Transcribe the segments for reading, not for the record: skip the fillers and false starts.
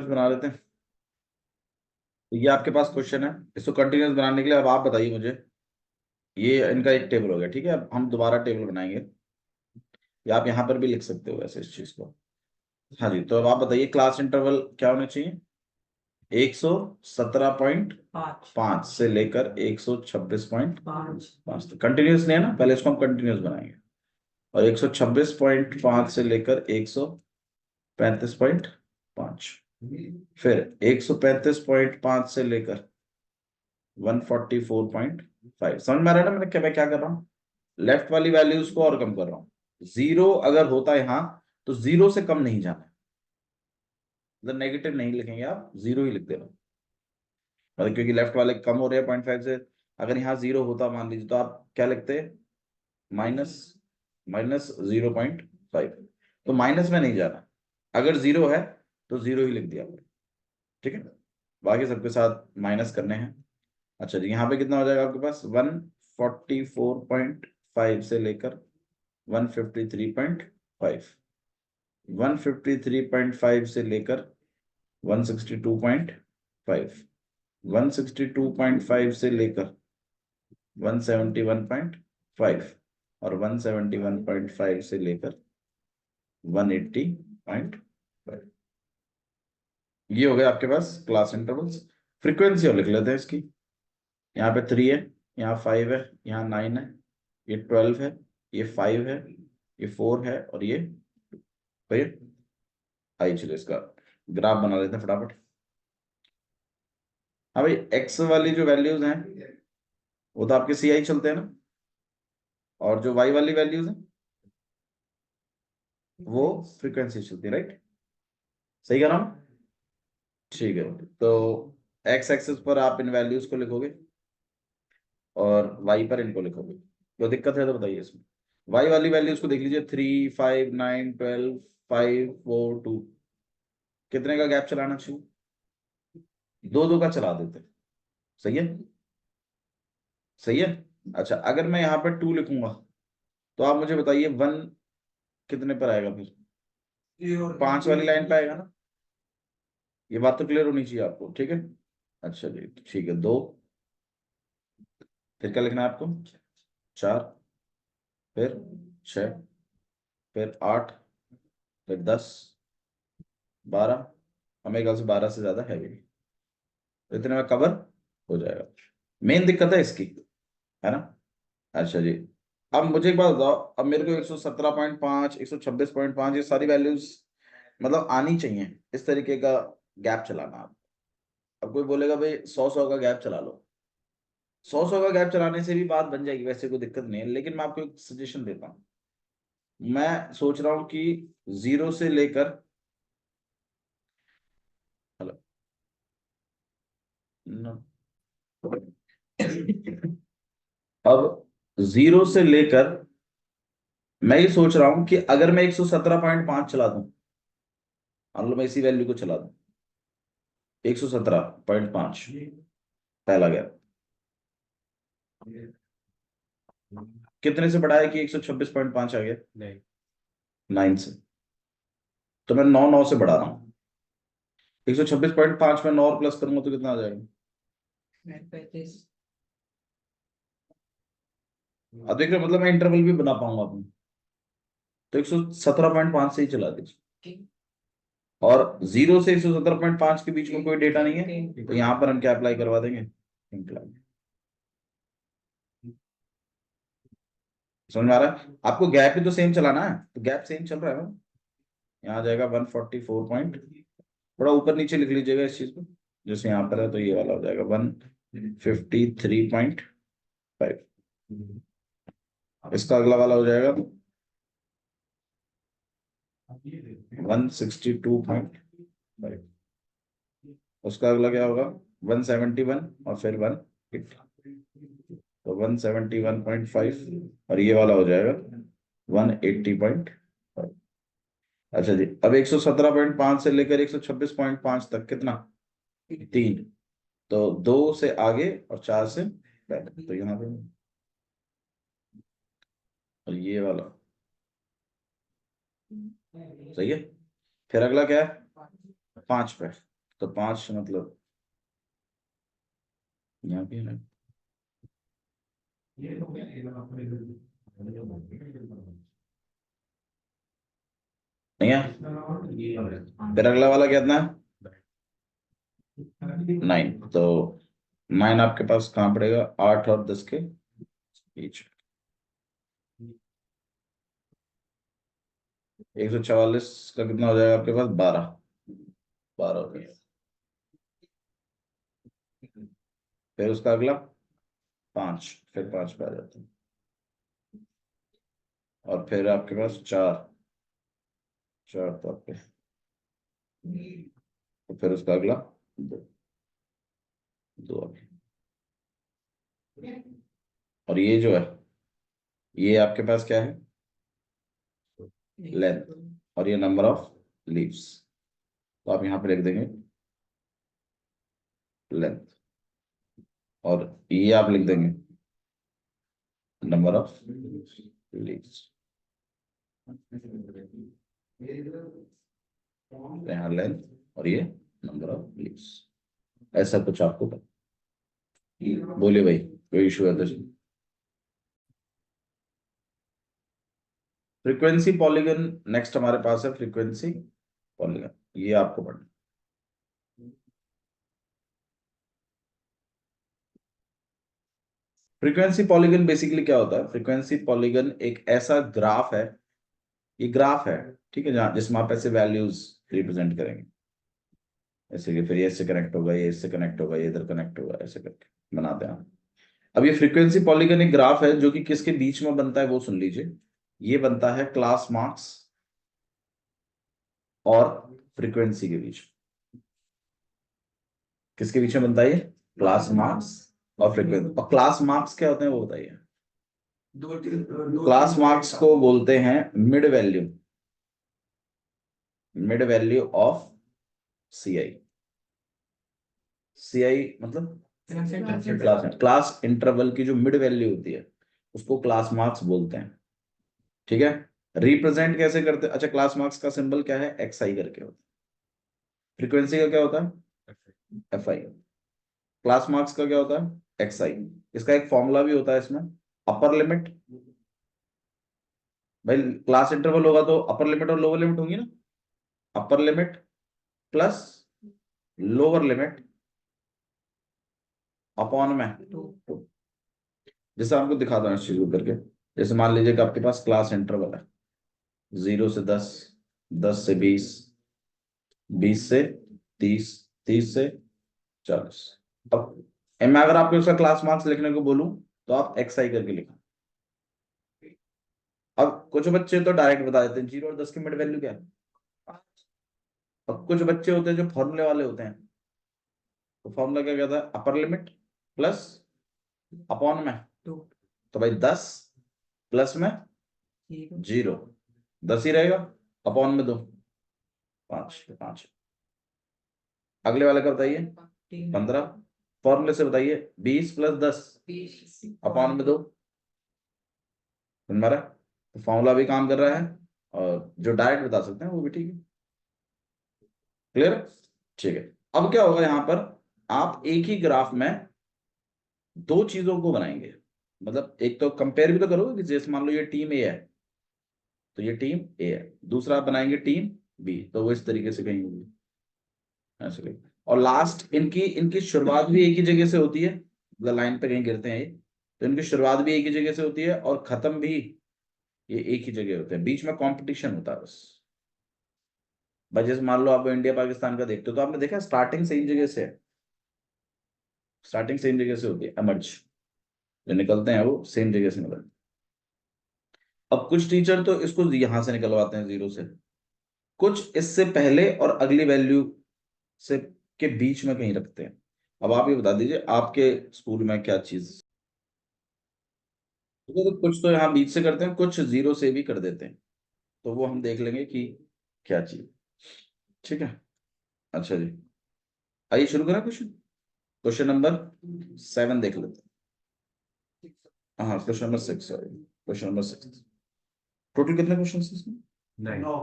बना लेते हैं। तो ये आपके पास क्वेश्चन है, इसको कंटिन्यूस बनाने के लिए अब आप बताइए मुझे। ये इनका एक टेबल हो गया, ठीक है। अब हम दोबारा टेबल बनाएंगे, या आप यहाँ पर भी लिख सकते हो वैसे इस चीज को। हाँ जी, तो अब आप बताइए क्लास इंटरवल क्या होना चाहिए। 117.5 से लेकर 126.5। तो कंटिन्यूस नहीं है ना, पहले इसको हम कंटिन्यूस बनाएंगे। और 126.5 से लेकर 135.5, फिर 135.5 से लेकर 144.5। समझ में आ रहा है ना मैंने क्या, मैं क्या कर रहा हूँ। लेफ्ट वाली वैल्यूज को और कम कर रहा हूँ। जीरो अगर होता है यहाँ, तो जीरो से कम नहीं जाना है। मतलब नेगेटिव नहीं लिखेंगे आप, जीरो ही लिख देना। मतलब क्योंकि लेफ्ट वाले कम हो रहे हैं 0.5 से। अगर यहाँ जीरो होता मान लीजिए, तो आप क्या लिखते हैं, माइनस माइनस 0.5। तो माइनस में नहीं जाना, अगर जीरो है तो जीरो ही लिख दिया, ठीक है। बाकी सबके साथ माइनस करने हैं। अच्छा जी, यहाँ पे कितना हो जाएगा आपके पास, 144.5 से लेकर 153.5, 153.5 से लेकर 162.5, 162.5 से लेकर 171.5, और 171.5 से लेकर 180.5। ये हो गया आपके पास क्लास इंटरवल्स। फ्रीक्वेंसी और लिख लेते हैं इसकी। यहाँ पे 3 है, यहाँ 5 है, यहाँ 9 है, ये 12 है, ये 5 है, ये 4 है, और ये भाई। आइए चलिए इसका ग्राफ बना लेते हैं फटाफट। हाँ भाई, एक्स वाली जो वैल्यूज हैं वो तो आपके सी आई चलते हैं ना, और जो वाई वाली वैल्यूज हैं वो फ्रीक्वेंसी चलती है, राइट। सही कह रहा हूँ। ठीक है, तो एक्स एक्सिस पर आप इन वैल्यूज को लिखोगे, और वाई पर इनको लिखोगे। तो दिक्कत है तो बताइए इसमें। वाई वाली वैल्यूज को देख लीजिए, 3, 5, 9, 12, 5, 4, 2। कितने का गैप चलाना चाहिए, दो दो का चला देते हैं। सही है, सही है। अच्छा, अगर मैं यहाँ पर 2 लिखूंगा, तो आप मुझे बताइए 1 कितने पर आएगा फिर, 5 वाली लाइन पे आएगा ना। ये बात तो क्लियर होनी चाहिए आपको, ठीक है। अच्छा जी, ठीक है। 2, फिर क्या लिखना है आपको, 4, फिर 6, फिर 8, फिर 10, 12। हमें ख्याल से 12 से ज्यादा है भी नहीं, तो इतने में कवर हो जाएगा। मेन दिक्कत है इसकी, है ना। अच्छा जी, अब मुझे एक बात बताओ। अब मेरे को 117.5, 126.5, ये सारी वैल्यूज मतलब आनी चाहिए, इस तरीके का गैप चलाना आप। अब कोई बोलेगा भाई 100 का गैप चला लो, 100 का गैप चलाने से भी बात बन जाएगी, वैसे कोई दिक्कत नहीं है। लेकिन मैं आपको एक सजेशन देता हूँ। मैं सोच रहा हूँ कि जीरो से लेकर, हेलो, अब जीरो से लेकर मैं ये सोच रहा हूं कि अगर मैं 117.5 चला दूं, मान लो मैं इसी वैल्यू को चला दूं, 117.5 पहला गया, कितने से बढ़ाया कि 126.5 आ गया, नहीं 9 से। तो मैं 9 से बढ़ा रहा हूँ। 126.5 में 9 और प्लस करूंगा तो कितना आ जाएगा, 35। अब देख रहे हो, मतलब मैं इंटरवल भी बना पाऊंगा अपनी। तो 117.5 से ही चला दीजिए। और जीरो से 117.5 के बीच में कोई डेटा नहीं है, तो यहाँ पर हम क्या अप्लाई करवा देंगे, इंक्लाइन। समझ में आ रहा है आपको, गैप भी तो सेम चलाना है, तो गैप सेम चल रहा है ना। यहाँ आ जाएगा 144 पॉइंट, थोड़ा ऊपर नीचे लिख लीजिएगा इस चीज को। जैसे यहाँ पर है तो ये वाला हो जाएगा 153.5। इसका अगला वाला हो जाएगा 162.5। उसका अगला क्या होगा, 171, और फिर 180। तो 171.5, और ये वाला हो जाएगा 180.5। अच्छा जी, अब 117.5 से लेकर 126.5 तक कितना, 3। तो 2 से आगे और 4 से पहले, तो यहाँ पे। और ये वाला सही है। फिर अगला क्या है, 5 पे। तो 5 मतलब यहाँ पे है ना, नहीं है। फिर अगला वाला कितना है? 9। तो 9 आपके पास कहाँ पड़ेगा? 8 और 10 के बीच। 144 का कितना हो जाएगा आपके पास? 12। 12 हो गया। फिर उसका अगला 5, फिर 5 पे आ जाते हैं। और फिर आपके पास 4। 4 तो आपके, तो फिर उसका अगला 2। 2 आ गया। और ये जो है, ये आपके पास क्या है? लेंथ। और ये नंबर ऑफ लीव्स। तो आप यहाँ पे लिख देंगे लेंथ, और ये आप लिख देंगे नंबर ऑफ लीव्स। यहाँ लेंथ और ये नंबर ऑफ लीव्स। ऐसा कुछ आपको बोलिए भाई, कोई इशू है तो? फ्रीक्वेंसी पॉलीगन नेक्स्ट हमारे पास है। फ्रीक्वेंसी पॉलीगन, ये आपको पढ़ना। फ्रीक्वेंसी पॉलीगन बेसिकली क्या होता है? फ्रीक्वेंसी पॉलीगन एक ऐसा ग्राफ है, ये ग्राफ है, ठीक है, जहां जिसमें आप ऐसे वैल्यूज रिप्रेजेंट करेंगे, ऐसे कि फिर ये इससे कनेक्ट होगा, ये इससे कनेक्ट होगा, ये इधर कनेक्ट होगा, ऐसे करके बनाते हैं। अब ये फ्रीक्वेंसी पॉलीगन एक ग्राफ है जो कि किसके बीच में बनता है वो सुन लीजिए। ये बनता है क्लास मार्क्स और फ्रीक्वेंसी के बीच। किसके बीच में बनता है ये? क्लास मार्क्स और फ्रीक्वेंसी। और क्लास मार्क्स क्या होते हैं वो बताइए? क्लास मार्क्स को बोलते हैं mid value, mid value of CI. CI मतलब क्लास इंटरवल की जो मिड वैल्यू होती है उसको क्लास मार्क्स बोलते हैं। ठीक है। रिप्रेजेंट कैसे करते हैं? अच्छा, क्लास मार्क्स का सिंबल क्या है? एक्स आई करके होता है। फ्रीक्वेंसी का क्या होता है? F I. क्लास मार्क्स का क्या होता है? एक्स आई। इसका एक फॉर्मूला भी होता है इसमें, अपर लिमिट। भाई क्लास इंटरवल होगा तो अपर लिमिट और लोअर लिमिट होंगी ना। Upper limit plus lower limit upon में 2। जैसे आपको दिखाता हूँ इस चीज को करके। जैसे मान लीजिए कि आपके पास क्लास इंटरवल है 0 से 10, 10 से 20, 20 से 30, 30 से 40। अब मैं अगर आपको उसका क्लास मार्क्स लिखने को बोलूं तो आप एक्स आई करके लिखा। अब कुछ बच्चे तो डायरेक्ट बता देते हैं 0 और 10 की मिड वैल्यू क्या है। अब कुछ बच्चे होते हैं जो फॉर्मूले वाले होते हैं, तो फॉर्मूला क्या कहता है? अपर लिमिट प्लस अपॉन में 2। तो भाई 10 प्लस में 0, 10 ही रहेगा, अपॉन में 2, 5, तो 5। अगले वाले का बताइए 15। फॉर्मूले से बताइए 20 + 10 अपॉन में 2। तुम्हारा तो फॉर्मूला भी काम कर रहा है और जो डायरेक्ट बता सकते हैं वो भी ठीक है। क्लियर? ठीक है। अब क्या होगा यहाँ पर? आप एक ही ग्राफ में दो चीजों को बनाएंगे। मतलब एक तो कंपेयर भी तो करोगे कि जैसे मान लो ये टीम ए है तो ये टीम ए है, दूसरा आप बनाएंगे टीम बी, तो वो इस तरीके से कहीं होगी ऐसे कहीं। और लास्ट इनकी इनकी शुरुआत भी एक ही जगह से होती है, मतलब लाइन पे कहीं गिरते हैं ये, तो इनकी शुरुआत भी एक ही जगह से होती है और खत्म भी ये एक ही जगह होते हैं। बीच में कंपटीशन होता है बस। भाई जैसे मान लो आप इंडिया पाकिस्तान का देखते हो तो आपने देखा स्टार्टिंग सेम जगह से है, स्टार्टिंग सेम जगह से होती है, एमर्ज जो निकलते हैं वो सेम जगह से निकलते हैं। अब कुछ टीचर तो इसको यहां से निकलवाते हैं 0 से, कुछ इससे पहले और अगली वैल्यू से के बीच में कहीं रखते हैं। अब आप ये बता दीजिए आपके स्कूल में क्या चीज? तो कुछ तो यहाँ बीच से करते हैं, कुछ 0 से भी कर देते हैं, तो वो हम देख लेंगे कि क्या चीज। ठीक है। अच्छा जी, आइए शुरू करें क्वेश्चन। क्वेश्चन नंबर 7 देख लेते हैं। हाँ, question number 6, sorry, question number 6। Total कितने क्वेश्चन है इसमें? 9।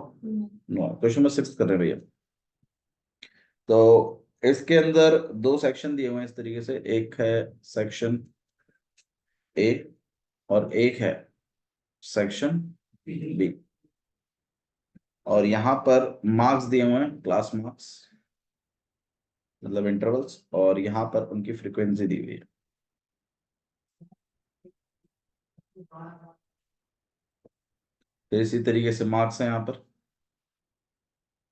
9 क्वेश्चन नंबर 6 कर रहे हैं भैया। तो इसके अंदर दो सेक्शन दिए हुए हैं इस तरीके से, एक है सेक्शन ए और एक है सेक्शन बी, और यहाँ पर मार्क्स दिए हुए हैं, क्लास मार्क्स मतलब इंटरवल्स, और यहाँ पर उनकी फ्रीक्वेंसी दी हुई है। फिर इसी तरीके से मार्क्स है यहाँ पर,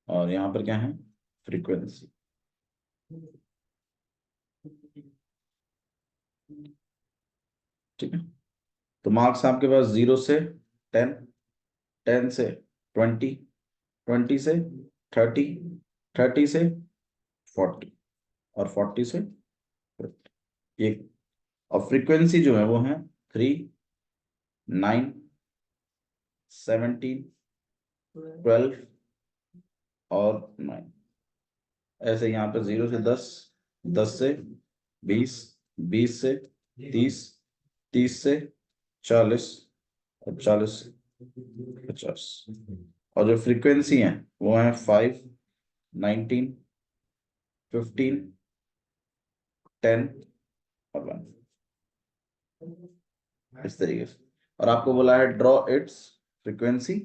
और यहाँ पर क्या है, फ्रीक्वेंसी। ठीक है, तो मार्क्स आपके पास 0 से 10, 10 से 20, 20 से 30, 30 से 40, और 40 से 50। ये, और फ्रीक्वेंसी जो है वो है 3, 9, 17, 12 और 9। ऐसे यहाँ पे 0 से 10, 10 से 20, 20 से 30, 30 से 40, और 40 से 50। और जो फ्रीक्वेंसी है वो है 5, 19, 15, 10 और 1, इस तरीके से। और आपको बोला है ड्रॉ इट्स फ्रीक्वेंसी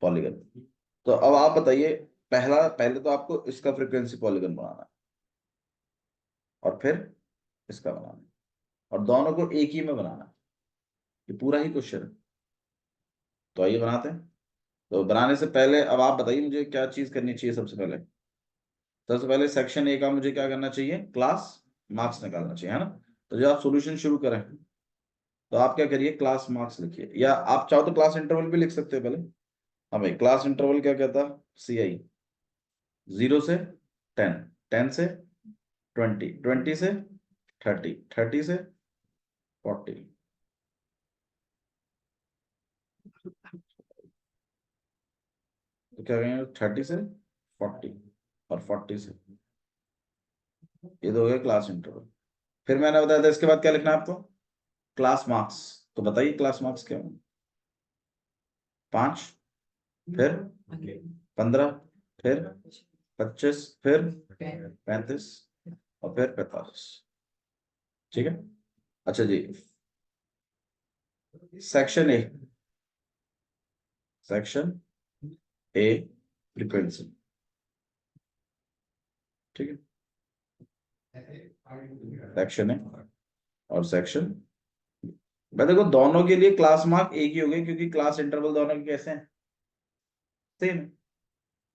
पॉलीगन। तो अब आप बताइए, पहले तो आपको इसका फ्रीक्वेंसी पॉलीगन बनाना है, और फिर इसका बनाना है, और दोनों को एक ही में बनाना है। ये पूरा ही क्वेश्चन है। तो आइए बनाते हैं। तो बनाने से पहले अब आप बताइए मुझे क्या चीज करनी चाहिए। सबसे पहले सेक्शन ए का मुझे क्या करना चाहिए, क्लास मार्क्स निकालना चाहिए, है ना। तो जब आप सॉल्यूशन शुरू करें तो आप क्या करिए, क्लास मार्क्स लिखिए, या आप चाहो तो क्लास इंटरवल भी लिख सकते हो पहले। हाँ भाई, क्लास इंटरवल क्या कहता, CI, 0 से 10, 10 से 20, 20 से 30, 30 से 40। तो क्या कहेंगे, 30 से 40 और 40 से, ये तो हो गया क्लास इंटरवल। फिर मैंने बताया था इसके बाद क्या लिखना है आपको, क्लास मार्क्स। तो बताइए क्लास मार्क्स क्या है। 5, फिर 15, फिर 25, फिर 35, और फिर 45। ठीक है। अच्छा जी, section A, section A frequency. ठीक है, सेक्शन ए और सेक्शन, मैं देखो दोनों के लिए क्लास मार्क एक ही हो गए, क्योंकि क्लास इंटरवल दोनों के कैसे हैं, सेम।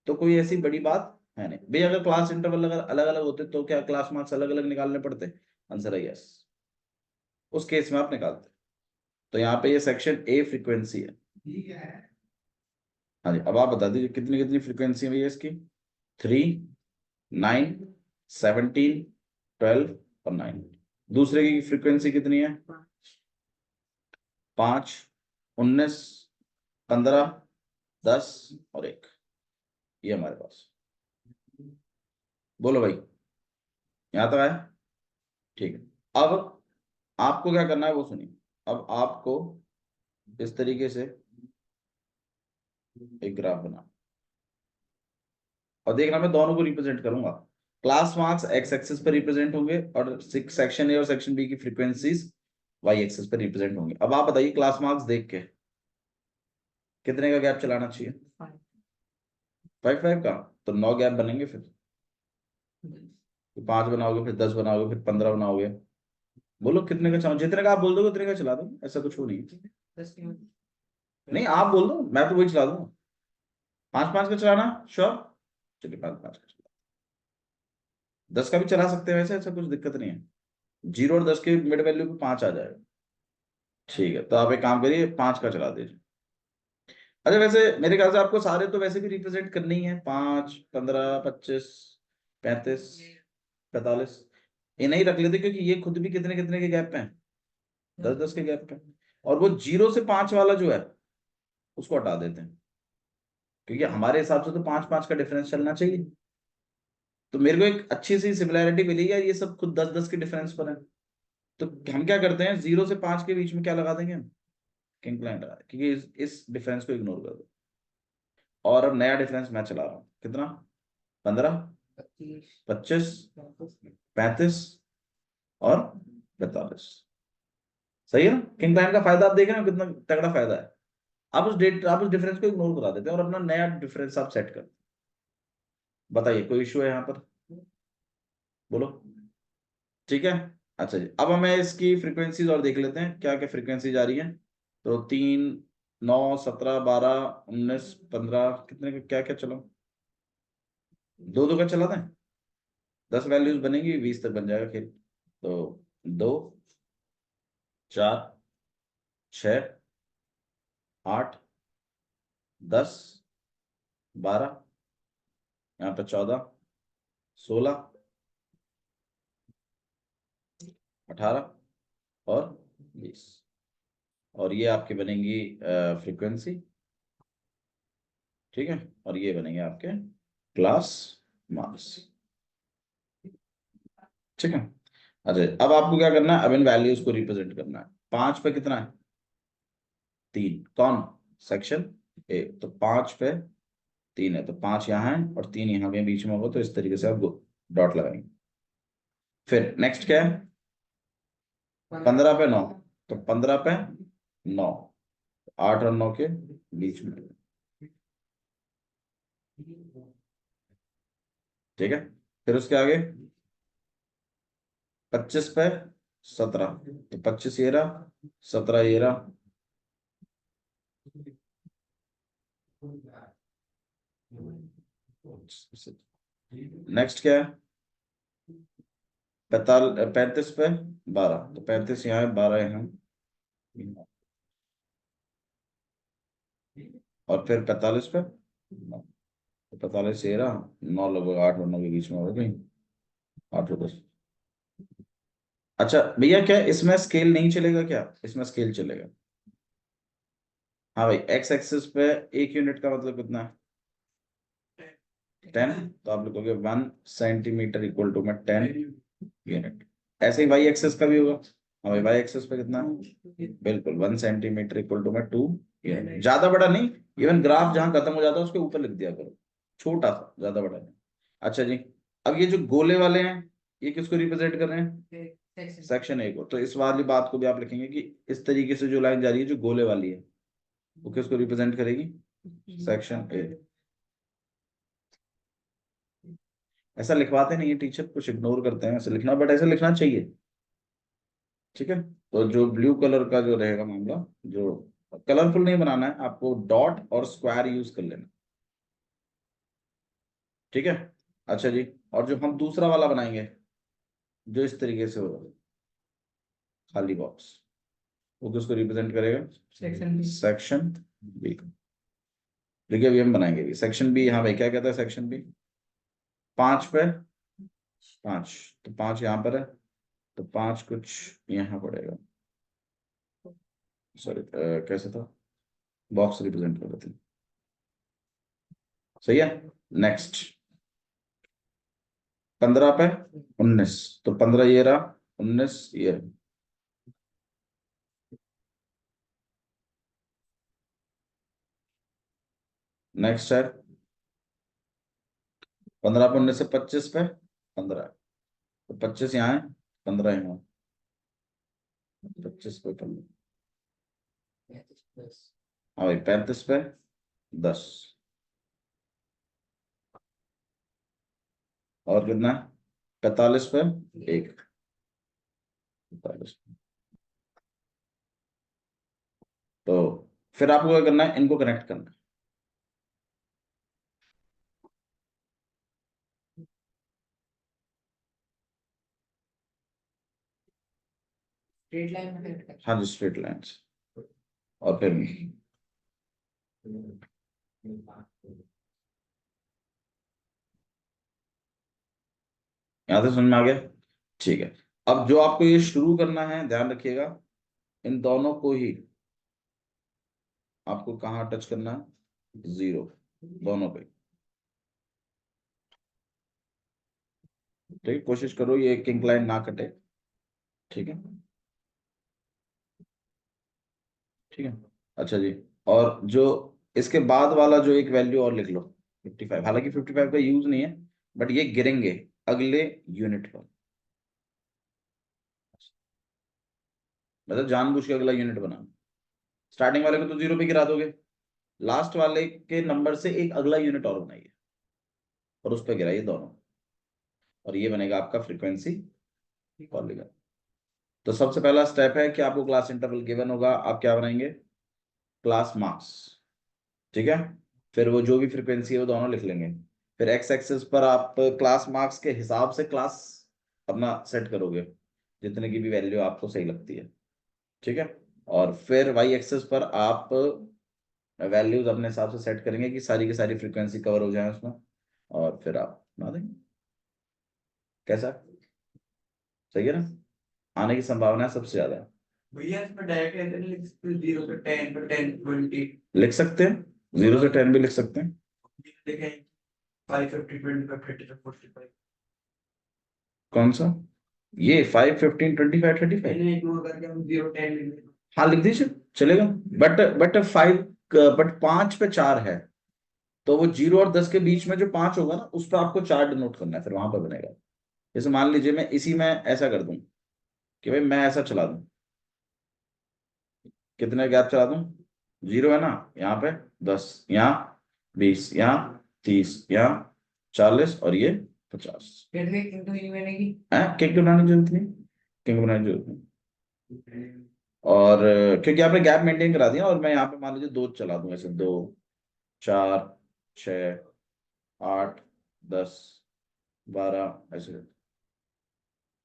तो कोई ऐसी बड़ी बात है नहीं भाई। अगर क्लास इंटरवल अगर अलग अलग होते तो क्या क्लास मार्क्स अलग अलग निकालने पड़ते, आंसर है यस। उस केस में आप निकालते। तो यहाँ पे ये सेक्शन ए फ्रीक्वेंसी है। हाँ जी, अब आप बता दीजिए कितनी कितनी फ्रीक्वेंसी है इसकी। 3, 9, 17, 12 और 9। दूसरे की फ्रीक्वेंसी कितनी है, 5, 19, 15, 10 और 1। ये हमारे पास, बोलो भाई, यहाँ तक आया। ठीक है, अब आपको क्या करना है वो सुनिए। अब आपको इस तरीके से एक ग्राफ बना, और देखना मैं दोनों को रिप्रेजेंट करूंगा। क्लास मार्क्स एक्स एक्सिस पर रिप्रेजेंट होंगे, और सेक्शन ए और सेक्शन बी की फ्रीक्वेंसीज वाई एक्सिस पर रिप्रेजेंट होंगे। अब आप बताइए क्लास मार्क्स देख के कितने का गैप चलाना चाहिए, 5, 5 का। तो 9 गैप बनेंगे, फिर 5 बनाओगे, फिर 10 बनाओगे, फिर 15 बनाओगे। बोलो कितने का चलाओ, जितने का आप बोल दोगे उतने का चला दो, ऐसा कुछ हो नहीं। नहीं, आप बोल दो, मैं तो वही चला दूंगा। 5, 5 का चलाना श्योर। चलिए 5, 5 का चला, 10 का भी चला सकते हैं वैसे, ऐसा कुछ दिक्कत नहीं है। 0 और 10 के मिड वैल्यू पे 5 आ जाएगा। ठीक है, तो आप एक काम करिए, 5 का चला दीजिए। अच्छा, वैसे मेरे ख्याल से आपको सारे तो वैसे भी रिप्रेजेंट करने ही है, 5, 15, 25, 35, 45। ये नहीं रख लेते, क्योंकि ये खुद भी कितने कितने के गैप पे हैं, 10, 10 के गैप पे। और वो 0 से 5 वाला जो है उसको हटा देते हैं, क्योंकि हमारे हिसाब से तो 5, 5 का डिफरेंस चलना चाहिए। तो मेरे को एक अच्छी सी सिमिलैरिटी मिली यार, ये सब खुद 10, 10 के डिफरेंस पर है। तो हम क्या करते हैं, 0 से 5 के बीच में क्या लगा देंगे हम, किंग लाइन लगा देंगे, क्योंकि इस डिफरेंस को इग्नोर कर दो। और अब नया डिफरेंस मैं चला रहा हूँ, कितना, 15। 25, 35 और 45। सही है ना? किंग लाइन का फायदा आप देख रहे हो कितना तगड़ा फायदा है। आप उस डिफरेंस को इग्नोर करा देते हैं और अपना नया डिफरेंस आप सेट कर। बताइए कोई इशू है यहाँ पर? बोलो। ठीक है। अच्छा जी, अब हमें इसकी फ्रीक्वेंसीज और देख लेते हैं क्या क्या फ्रीक्वेंसीज आ रही है। तो 3, 9, 17, 12, 19, 15, कितने का क्या क्या चलो, दो दो का चला था। 10 वैल्यूज बनेगी, 20 तक बन जाएगा खेल। तो 2, 4, 6, 8, 10, 12, यहाँ पे 14, 16, 18 और 20। और ये आपकी बनेंगी फ्रीक्वेंसी। ठीक है। और ये बनेंगे आपके क्लास मार्क्स। ठीक है। अच्छा, अब आपको क्या करना है, अब इन वैल्यूज को रिप्रेजेंट करना है। 5 पे कितना है? 3। कौन? Section A. तो 5 पे 3 है, तो 5 यहाँ है और 3 यहाँ पे बीच में होगा, तो इस तरीके से आप डॉट लगाएंगे। फिर नेक्स्ट क्या है? 15 पे 9, तो 15 पे 9, 8 और 9 के बीच में। ठीक है। फिर उसके आगे 25 पे 17, तो 25 ये रहा, 17 ये रहा। नेक्स्ट क्या है? 35 पे 12, तो 35 यहाँ है, 12 यहाँ। और फिर 45 पे 9, तो 45 ये रहा, 9 लगभग 8 और 9 के बीच में हो गई, 8 और 10। अच्छा भैया, क्या इसमें स्केल नहीं चलेगा? क्या इसमें स्केल चलेगा? हाँ भाई, एक्स एक्सिस पे एक यूनिट का मतलब कितना है? 10। तो आप लिखोगे 1 सेंटीमीटर इक्वल टू में 10 यूनिट। ऐसे ही वाई एक्सिस का भी होगा। हाँ भाई, वाई एक्सिस पे कितना है? बिल्कुल 1 सेंटीमीटर इक्वल टू में 2 यूनिट। ज्यादा बड़ा नहीं, इवन ग्राफ जहां खत्म हो जाता है उसके ऊपर लिख दिया करो, छोटा सा, ज्यादा बड़ा नहीं। अच्छा जी, अब ये जो गोले वाले हैं, ये किसको रिप्रेजेंट कर रहे हैं? सेक्शन ए को। तो इस वाली बात को भी आप लिखेंगे कि इस तरीके से जो लाइन जा रही है जो गोले वाली है, वो किसको रिप्रेजेंट करेगी? Section A. ऐसा लिखवाते नहीं है टीचर, कुछ इग्नोर करते हैं ऐसे लिखना, बट ऐसे लिखना चाहिए। ठीक है। तो जो ब्लू कलर का जो रहेगा मामला, जो कलरफुल नहीं बनाना है आपको, डॉट और स्क्वायर यूज कर लेना। ठीक है। अच्छा जी, और जो हम दूसरा वाला बनाएंगे, जो इस तरीके से होगा खाली बॉक्स, वो किसको रिप्रेजेंट करेगा? Section B. देखिए अभी हम बनाएंगे भी सेक्शन बी। हाँ भाई, क्या कहता है सेक्शन बी? 5 पे 5, तो 5 यहाँ पर है, तो 5 कुछ यहाँ पड़ेगा। सॉरी, कैसे था? बॉक्स रिप्रेजेंट कर देते हैं। सही है। नेक्स्ट 15 पे 19, तो 15 ये रहा, 19 ये रहा। नेक्स्ट है 15 पे 19 से 25 पे 15, तो 25 यहाँ है, 15 यहाँ, 25 पे 15। हाँ भाई, 35 पे 10, और कितना है? 45 पे 1, 45। तो फिर आपको क्या करना है, इनको कनेक्ट करना है। स्ट्रेट लाइन में कनेक्ट करना। हाँ जी, स्ट्रेट लाइंस। और फिर यहाँ से समझ में आ गया? ठीक है। अब जो आपको ये शुरू करना है, ध्यान रखिएगा, इन दोनों को ही आपको कहाँ टच करना है? 0, दोनों पे। ठीक है, कोशिश करो ये एक इंक्लाइन ना कटे। ठीक है। ठीक है। अच्छा जी, और जो इसके बाद वाला जो एक वैल्यू और लिख लो, 55। हालांकि 55 का यूज नहीं है, बट ये गिरेंगे अगले यूनिट पर, मतलब जानबूझ के अगला यूनिट बनाना। स्टार्टिंग वाले को तो 0 पे गिरा दोगे, लास्ट वाले के नंबर से एक अगला यूनिट और बनाइए और उस पर गिराइए दोनों, और ये बनेगा आपका फ्रीक्वेंसी पॉलीगन। तो सबसे पहला स्टेप है कि आपको क्लास इंटरवल गिवन होगा, आप क्या बनाएंगे, क्लास मार्क्स, ठीक है। फिर वो जो भी फ्रीक्वेंसी है वो दोनों लिख लेंगे। फिर एक्स एक्सिस पर आप क्लास मार्क्स के हिसाब से क्लास अपना सेट करोगे, जितने की भी वैल्यू आपको सही लगती है, ठीक है। और फिर वाई एक्सिस पर आप वैल्यूज अपने हिसाब से सेट करेंगे कि सारी की सारी फ्रीक्वेंसी कवर हो जाए उसमें, और फिर आप बना देंगे। कैसा, सही है ना? आने की संभावना है सबसे ज्यादा। भैया इसमें डायरेक्ट ऐसे नहीं लिख सकते 0 से 10 पे 10 20 लिख सकते हैं, 0 से 10 भी लिख सकते हैं। देखें 5 50 25 30 45 कौन सा, ये 5 15 25 35? इन्हें इग्नोर करके हम 0 10 लिख देंगे। हाँ लिख दीजिए, चलेगा। बट 5, बट 5 पे 4 है, तो वो 0 और 10 के बीच में जो 5 होगा ना, उस पर आपको 4 डिनोट करना है, फिर वहां पर बनेगा। जैसे मान लीजिए मैं इसी में ऐसा कर दूं कि भाई मैं ऐसा चला दूं, कितने गैप चला दूं, 0 है ना, यहाँ पे 10, यहाँ 20, यहाँ 30, यहाँ 40, और ये 50। फिर से किंतु ये मैंने की किंग बनाने की जरूरत नहीं, किंग बनाने की जरूरत नहीं। और क्योंकि आपने गैप मेंटेन करा दिया, और मैं यहाँ पे मान लीजिए 2 चला दूं, ऐसे 2 4 6 8 10 12 ऐसे।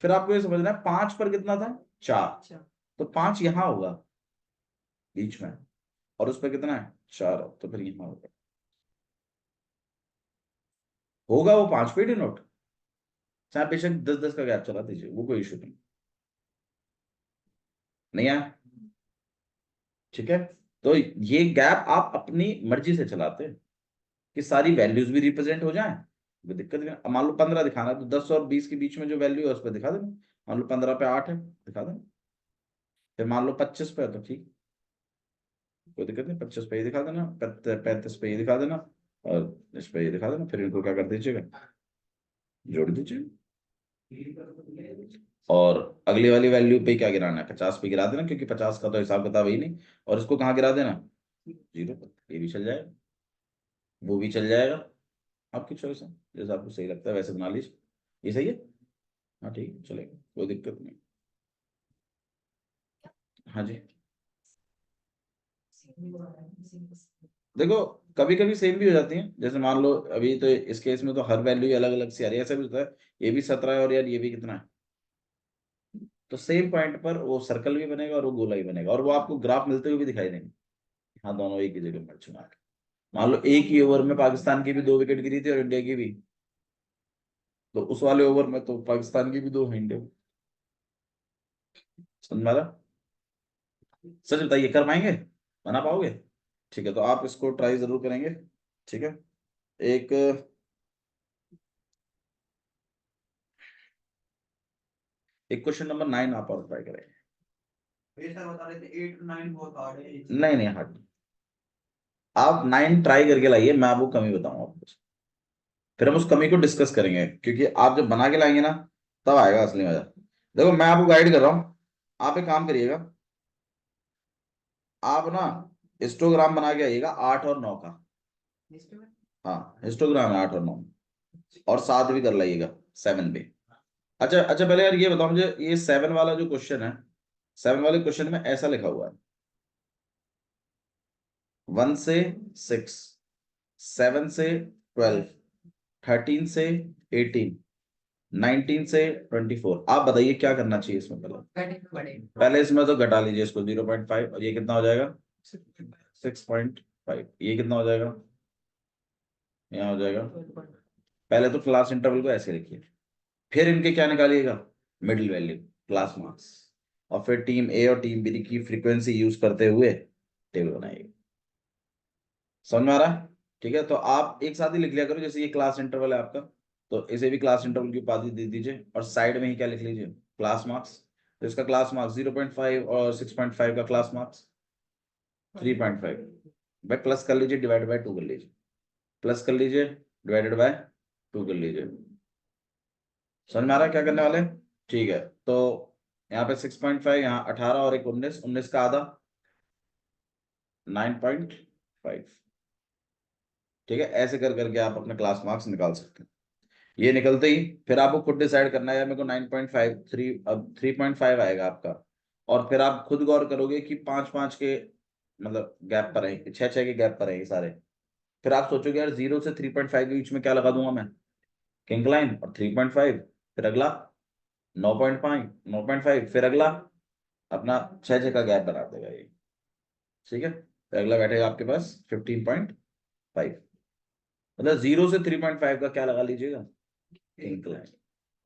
फिर आपको ये समझना है 5 पर कितना था, 4, तो 5 यहाँ होगा बीच में, और उस पर कितना है, 4, तो फिर यहाँ होगा, होगा वो 5 पे डिनोट, चाहे बेशक 10 10 का गैप चला दीजिए, वो कोई इशू नहीं, नहीं आया, ठीक है। तो ये गैप आप अपनी मर्जी से चलाते हैं कि सारी वैल्यूज भी रिप्रेजेंट हो जाएं, कोई दिक्कत नहीं। अब मान लो 15 दिखाना है, तो 10 और 20 के बीच में जो वैल्यू है उस पर दिखा देना। मान लो 15 पे 8 है, दिखा देना। फिर मान लो 25 पे है तो ठीक, कोई दिक्कत नहीं, 25 पे ही दिखा देना, 35 पे ही दिखा देना, और इस पे ही दिखा देना। फिर इनको क्या कर दीजिएगा, जोड़ दीजिए, और अगली वाली वैल्यू पे क्या गिराना है, 50 पे गिरा देना, क्योंकि 50 का तो हिसाब किताब ही नहीं। और इसको कहाँ गिरा देना, 0 पर, ये भी चल जाएगा, वो भी चल जाएगा, आपकी चॉइस है, जैसा आपको सही लगता है वैसे बना लीजिए। ये सही है, हाँ ठीक है, चलेगा, कोई दिक्कत नहीं। हाँ जी, देखो कभी कभी सेम भी हो जाती है, जैसे मान लो अभी तो इस केस में तो हर वैल्यू अलग अलग सी आ रही है, ऐसा भी होता है, ये भी 17 है और यार ये भी कितना है, तो सेम पॉइंट पर वो सर्कल भी बनेगा और वो गोला भी बनेगा, और वो आपको ग्राफ मिलते हुए भी दिखाई देंगे। हाँ दोनों एक ही जगह पर चुना के। मान लो एक ही ओवर में पाकिस्तान की भी 2 विकेट गिरी थी और इंडिया की भी, तो उस वाले ओवर में तो पाकिस्तान की भी 2 है, इंडिया की। समझ में आ रहा? सच बताइए, कर पाएंगे, बना पाओगे? ठीक है, तो आप इसको ट्राई जरूर करेंगे, ठीक है। एक एक क्वेश्चन नंबर 9 आप और ट्राई करेंगे। ये सर बता रहे थे 8 9 बहुत हार्ड है नहीं नहीं हार्ड, आप 9 ट्राई करके लाइए, मैं आपको कमी बताऊंगा आपको, फिर हम उस कमी को डिस्कस करेंगे, क्योंकि आप जब बना के लाएंगे ना, तब आएगा असली मजा। देखो मैं आपको गाइड कर रहा हूँ, आप एक काम करिएगा, आप ना हिस्टोग्राम बना के आइएगा 8 और 9 का। हाँ हिस्टोग्राम है 8 और 9, और 7 भी कर लाइएगा, 7 भी। अच्छा अच्छा, पहले यार ये बताओ मुझे, ये 7 वाला जो क्वेश्चन है, 7 वाले क्वेश्चन में ऐसा लिखा हुआ है, 1 से 6, 7 से 12, 13 से 18, 19 से 24, आप बताइए क्या करना चाहिए इसमें। पहले इसमें तो घटा लीजिए इसको 0.5, और ये कितना हो जाएगा 6.5, ये कितना हो जाएगा, यहाँ हो जाएगा। पहले तो क्लास इंटरवल को ऐसे लिखिए, फिर इनके क्या निकालिएगा, मिडिल वैल्यू, क्लास मार्क्स, और फिर टीम ए और टीम बी की फ्रीक्वेंसी यूज करते हुए टेबल बनाइएगा। समझ में आ रहा है? ठीक है, तो आप एक साथ ही लिख लिया करो, जैसे ये क्लास इंटरवल है आपका, तो इसे भी क्लास इंटरवल की उपाधि दे दीजिए, और साइड में ही क्या लिख लीजिए, क्लास मार्क्स। तो इसका क्लास मार्क्स 0.5 और 6.5 का क्लास मार्क्स 3.5, भाई प्लस कर लीजिए, डिवाइड बाय 2 कर लीजिए, प्लस कर लीजिए, डिवाइडेड बाय 2 कर लीजिए। समझ में आ रहा है क्या करने वाले? ठीक है, तो यहाँ पे 6.5, यहाँ 18 और एक 19, 19 का आधा 9.5। ठीक है, ऐसे कर करके आप अपने क्लास मार्क्स निकाल सकते हैं। ये निकलते ही फिर आपको खुद डिसाइड करना है, यार मेरे को 9.5, 3, अब 3.5 आएगा आपका। और फिर आप खुद गौर करोगे कि 5-5 के मतलब गैप पर है, 6-6 के गैप पर है ये सारे। फिर आप सोचोगे यार 0 से 3.5 के बीच में क्या लगा दूंगा मैं, किंग लाइन और 3.5, फिर अगला 9.5, 9.5, फिर अगला अपना 6-6 का गैप बना देगा ये। ठीक है, फिर अगला बैठेगा आपके पास 15.5। मतलब 0 से 3.5 का क्या लगा लीजिएगा, किंग लाइन।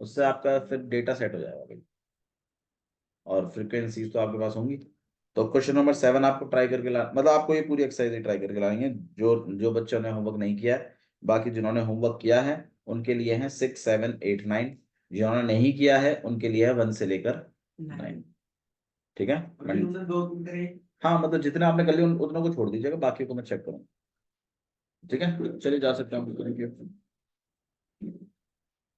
उससे आपका फिर डेटा सेट हो जाएगा भाई, और फ्रीक्वेंसीज तो आपके पास होंगी। तो क्वेश्चन नंबर 7 आपको ट्राई करके ला, मतलब आपको ये पूरी एक्सरसाइज ट्राई करके लाएंगे, जो जो बच्चों ने होमवर्क नहीं किया है। बाकी जिन्होंने होमवर्क किया है उनके लिए है 6, 7, 8, 9। जिन्होंने नहीं किया है उनके लिए है 1 से लेकर 9। ठीक है, तुमने 2 करे। हाँ मतलब जितने आपने कर लिए उतनों को छोड़ दीजिएगा, बाकी को मैं चेक करूँ। ठीक है, चलिए जा सकते हैं हम। Thank you.